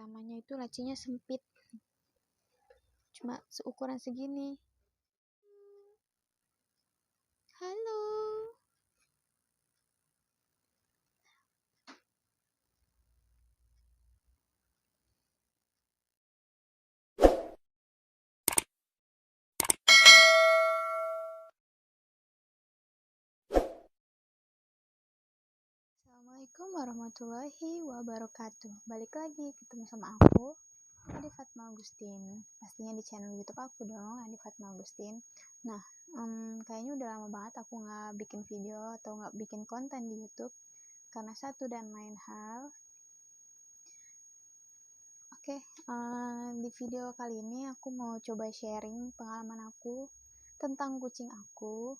pertamanya itu lacinya sempit, cuma seukuran segini. Halo. Assalamualaikum warahmatullahi wabarakatuh. Balik lagi ketemu sama aku, Adi Fatma Agustin. Pastinya di channel YouTube aku dong, Adi Fatma Agustin. Nah, kayaknya udah lama banget aku nggak bikin video atau nggak bikin konten di YouTube karena satu dan lain hal. Oke, di video kali ini aku mau coba sharing pengalaman aku tentang kucing aku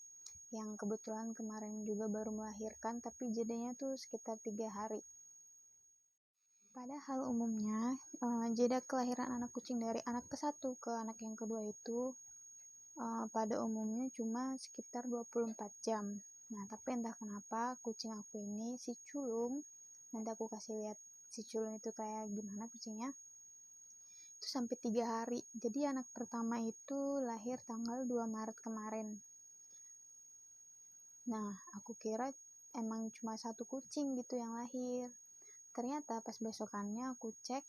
yang kebetulan kemarin juga baru melahirkan, tapi jedanya tuh sekitar 3 hari. Padahal umumnya jeda kelahiran anak kucing dari anak ke-1 ke anak yang kedua itu pada umumnya cuma sekitar 24 jam. Nah, tapi entah kenapa kucing aku ini, si Culung, nanti aku kasih lihat si Culung itu kayak gimana kucingnya, itu sampai 3 hari. Jadi anak pertama itu lahir tanggal 2 Maret kemarin. Nah, aku kira emang cuma satu kucing gitu yang lahir. Ternyata pas besokannya aku cek,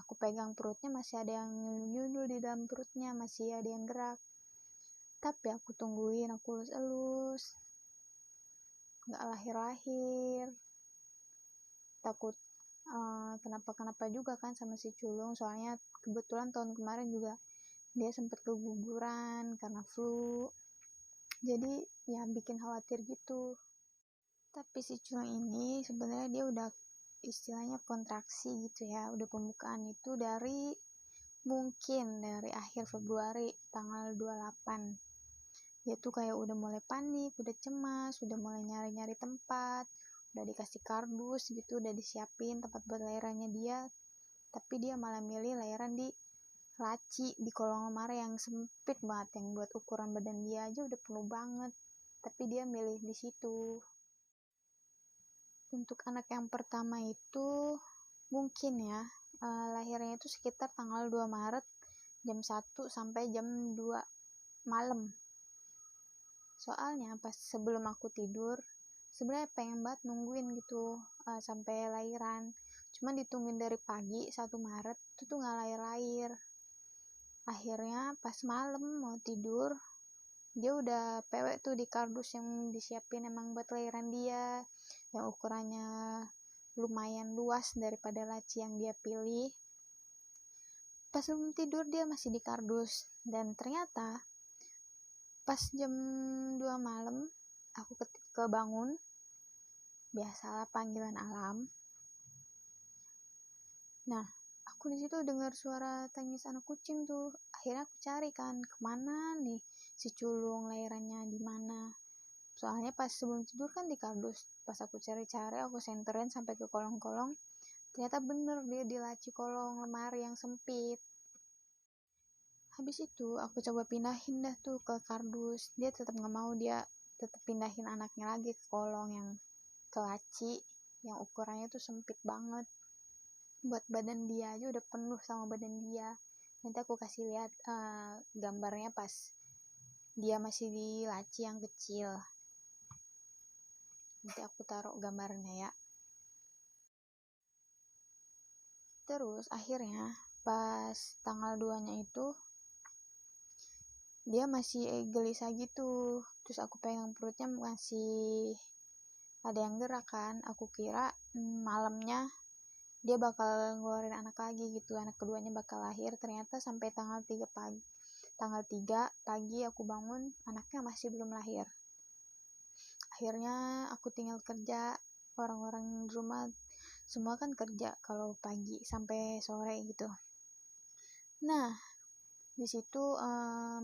aku pegang perutnya masih ada yang nyundul di dalam perutnya, masih ada yang gerak. Tapi aku tungguin, aku elus-elus, nggak lahir-lahir. Takut kenapa-kenapa juga kan sama si Culung, soalnya kebetulan tahun kemarin juga dia sempat keguguran karena flu. Jadi ya bikin khawatir gitu. Tapi si Culung ini sebenarnya dia udah istilahnya kontraksi gitu ya, udah pembukaan itu mungkin dari akhir Februari tanggal 28. Dia tuh kayak udah mulai panik, udah cemas, udah mulai nyari-nyari tempat, udah dikasih kardus gitu, udah disiapin tempat buat lahirannya dia, tapi dia malah milih lahiran di laci, di kolong lemari yang sempit banget, yang buat ukuran badan dia aja udah penuh banget, tapi dia milih di situ. Untuk anak yang pertama itu mungkin ya lahirnya itu sekitar tanggal 2 Maret jam 1 sampai jam 2 malam. Soalnya pas sebelum aku tidur sebenarnya pengen banget nungguin gitu sampai lahiran, cuma ditungguin dari pagi 1 Maret itu tuh nggak lahir-lahir. Akhirnya pas malam mau tidur dia udah PW tuh di kardus yang disiapin emang buat lahiran dia, yang ukurannya lumayan luas daripada laci yang dia pilih. Pas sebelum tidur dia masih di kardus, dan ternyata pas jam 2 malam aku kebangun, biasalah panggilan alam. Nah, aku di situ dengar suara tangis anak kucing tuh. Akhirnya aku cari kan kemana nih si Culung, lahirannya di mana. Soalnya pas sebelum tidur kan di kardus. Pas aku cari-cari, aku senterin sampai ke kolong-kolong. Ternyata bener dia di laci kolong lemari yang sempit. Habis itu aku coba pindahin dah tuh ke kardus. Dia tetap nggak mau, dia tetap pindahin anaknya lagi ke kolong yang ke laci yang ukurannya tuh sempit banget. Buat badan dia aja udah penuh sama badan dia. Nanti aku kasih lihat gambarnya pas dia masih di laci yang kecil. Nanti aku taruh gambarnya ya. Terus akhirnya pas tanggal 2-nya itu dia masih gelisah gitu. Terus aku pegang perutnya masih ada yang gerak kan. Aku kira malamnya dia bakal ngeluarin anak lagi gitu, anak keduanya bakal lahir. Ternyata sampai tanggal 3 pagi aku bangun, anaknya masih belum lahir. Akhirnya aku tinggal kerja, orang-orang di rumah semua kan kerja kalau pagi sampai sore gitu. Nah, di situ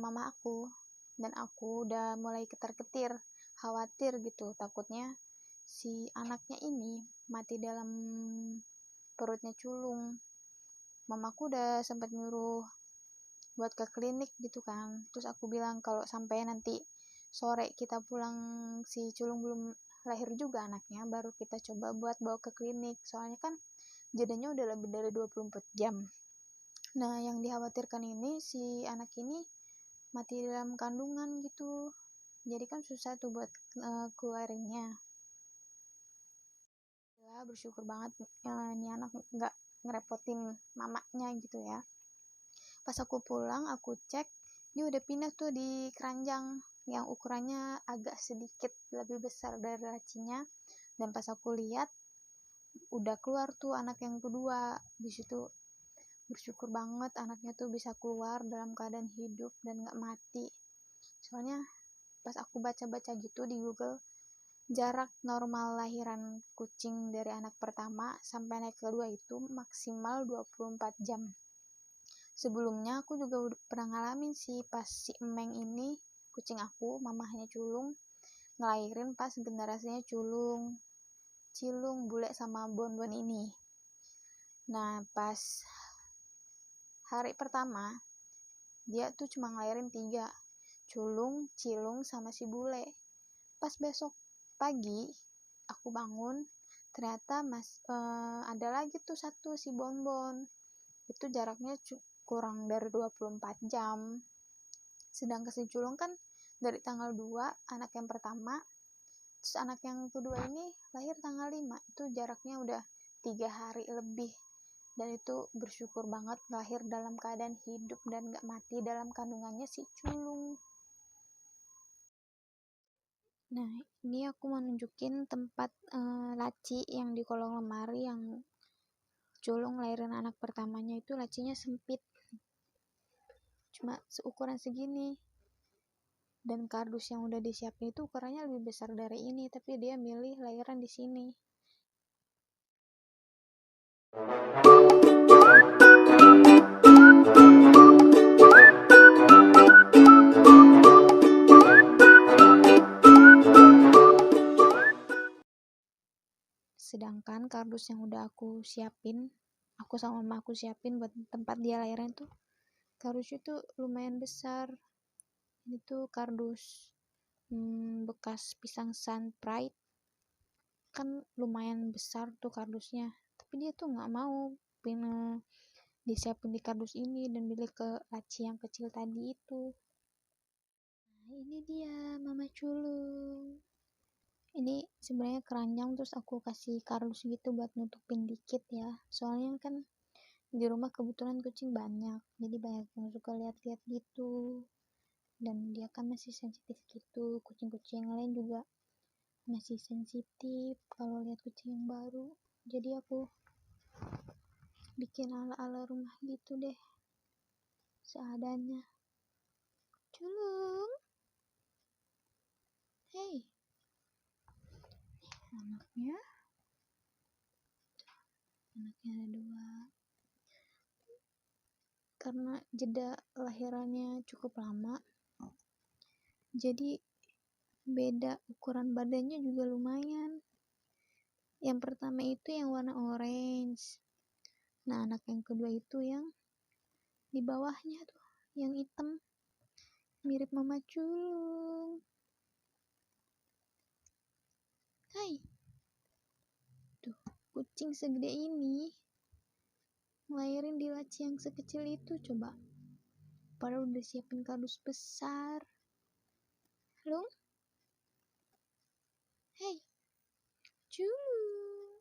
mama aku dan aku udah mulai ketar-ketir, khawatir gitu, takutnya si anaknya ini mati dalam perutnya Culung. Mamaku udah sempat nyuruh buat ke klinik gitu kan. Terus aku bilang kalau sampai nanti sore kita pulang si Culung belum lahir juga anaknya, baru kita coba buat bawa ke klinik. Soalnya kan jedanya udah lebih dari 24 jam. Nah, yang dikhawatirkan ini si anak ini mati dalam kandungan gitu. Jadi kan susah tuh buat keluarinnya. Ya, bersyukur banget nih anak nggak ngerepotin mamanya gitu ya. Pas aku pulang, aku cek, dia udah pindah tuh di keranjang yang ukurannya agak sedikit lebih besar dari lacinya. Dan pas aku lihat, udah keluar tuh anak yang kedua. Di situ bersyukur banget anaknya tuh bisa keluar dalam keadaan hidup dan gak mati. Soalnya pas aku baca-baca gitu di Google, jarak normal lahiran kucing dari anak pertama sampai anak kedua itu maksimal 24 jam. Sebelumnya aku juga udah pernah ngalamin sih, pas si Emeng ini, kucing aku, mamahnya culung, ngelahirin pas generasinya Cilung, Bule sama Bonbon ini. Nah, pas hari pertama, dia tuh cuma ngelahirin 3, Culung, Cilung, sama si Bule. Pas besok pagi, aku bangun, ternyata ada lagi tuh satu, si Bonbon. Itu jaraknya kurang dari 24 jam. Sedangkan si Culung kan dari tanggal 2, anak yang pertama, terus anak yang kedua ini lahir tanggal 5. Itu jaraknya udah 3 hari lebih. Dan itu bersyukur banget lahir dalam keadaan hidup dan gak mati dalam kandungannya si Culung. Nah, ini aku mau nunjukin tempat laci yang di kolong lemari yang Culung lahirin anak pertamanya. Itu lacinya sempit, cuma seukuran segini, dan kardus yang udah disiapin itu ukurannya lebih besar dari ini, tapi dia milih lahiran di sini. Sedangkan kardus yang udah aku sama mama aku siapin buat tempat dia lahiran tuh, kardusnya tuh lumayan besar. Ini tuh kardus bekas pisang Sun Pride, kan lumayan besar tuh kardusnya, tapi dia tuh nggak mau disiapin di kardus ini dan pilih ke laci yang kecil tadi itu. Nah, ini dia mama Culung. Ini sebenarnya keranjang, terus aku kasih kardus gitu buat nutupin dikit ya, soalnya kan di rumah kebetulan kucing banyak, jadi banyak yang suka lihat-lihat gitu, dan dia kan masih sensitif gitu. Kucing-kucing yang lain juga masih sensitif kalau lihat kucing yang baru, jadi aku bikin ala-ala rumah gitu deh, seadanya. Culung, hey, anaknya ada 2. Karena jeda lahirannya cukup lama, jadi beda ukuran badannya juga lumayan. Yang pertama itu yang warna orange, nah anak yang kedua itu yang di bawahnya tuh yang hitam, mirip mama Culung. Hai, tuh kucing segede ini ngelahirin di laci yang sekecil itu, coba, padahal udah siapin kardus besar. Halo, hey Culung,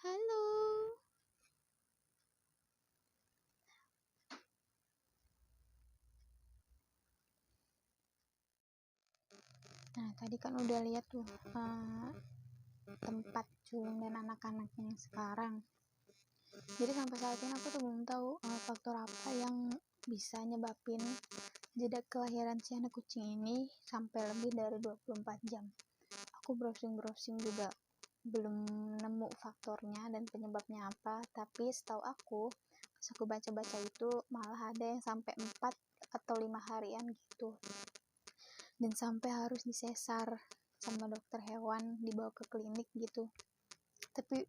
halo. Nah, tadi kan udah lihat tuh tempat Culung dan anak-anaknya yang sekarang. Jadi sampai saat ini aku tuh belum tahu faktor apa yang bisa nyebabin jeda kelahiran si anak kucing ini sampai lebih dari 24 jam. Aku browsing juga belum nemu faktornya dan penyebabnya apa, tapi setahu aku, pas aku baca-baca itu malah ada yang sampai 4 atau 5 harian gitu, dan sampai harus disesar sama dokter hewan, dibawa ke klinik gitu. Tapi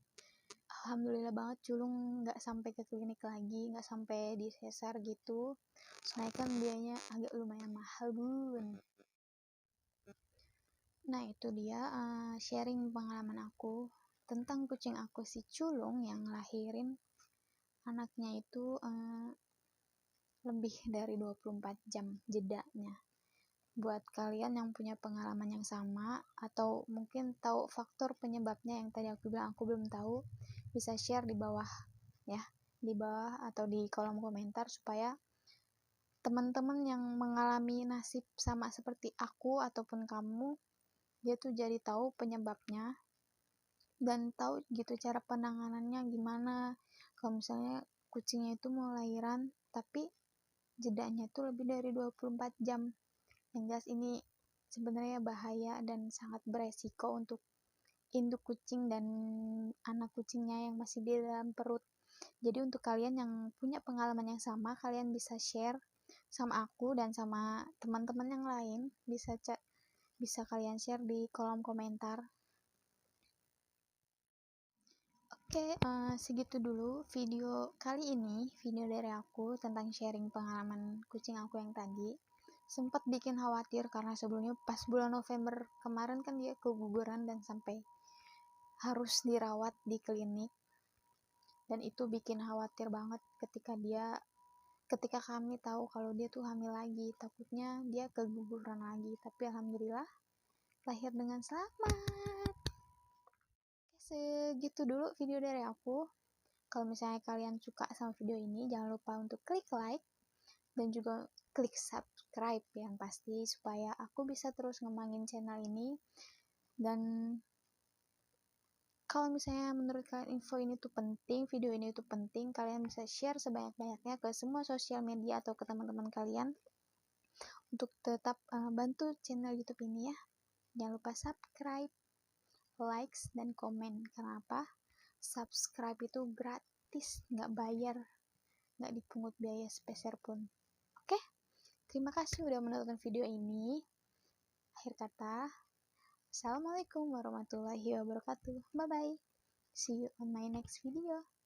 alhamdulillah banget Culung nggak sampai ke klinik lagi, nggak sampai disesar gitu, soalnya kan biayanya agak lumayan mahal bun. Nah itu dia sharing pengalaman aku tentang kucing aku si Culung yang lahirin anaknya itu lebih dari 24 jam jedanya. Buat kalian yang punya pengalaman yang sama atau mungkin tahu faktor penyebabnya yang tadi aku bilang aku belum tahu, bisa share di bawah ya, di bawah atau di kolom komentar supaya teman-teman yang mengalami nasib sama seperti aku ataupun kamu, dia tuh jadi tahu penyebabnya dan tahu gitu cara penanganannya gimana. Kalau misalnya kucingnya itu mau lahiran tapi jedanya tuh lebih dari 24 jam. Yang jelas ini sebenarnya bahaya dan sangat beresiko untuk induk kucing dan anak kucingnya yang masih di dalam perut. Jadi untuk kalian yang punya pengalaman yang sama, kalian bisa share sama aku dan sama teman-teman yang lain, bisa kalian share di kolom komentar. Oke, segitu dulu video kali ini, video dari aku tentang sharing pengalaman kucing aku yang tadi. Sempat bikin khawatir karena sebelumnya pas bulan November kemarin kan dia keguguran dan sampai harus dirawat di klinik. Dan itu bikin khawatir banget ketika kami tahu kalau dia tuh hamil lagi. Takutnya dia keguguran lagi, tapi alhamdulillah lahir dengan selamat. Segitu dulu video dari aku. Kalau misalnya kalian suka sama video ini, jangan lupa untuk klik like dan juga klik subscribe yang pasti supaya aku bisa terus ngembangin channel ini. Dan kalau misalnya menurut kalian info ini tuh penting, video ini tuh penting, kalian bisa share sebanyak-banyaknya ke semua sosial media atau ke teman-teman kalian untuk tetap bantu channel YouTube ini ya. Jangan lupa subscribe, likes, dan komen. Kenapa? Subscribe itu gratis, nggak bayar, nggak dipungut biaya sepeser pun. Oke, terima kasih udah menonton video ini. Akhir kata, assalamualaikum warahmatullahi wabarakatuh. Bye bye. See you on my next video.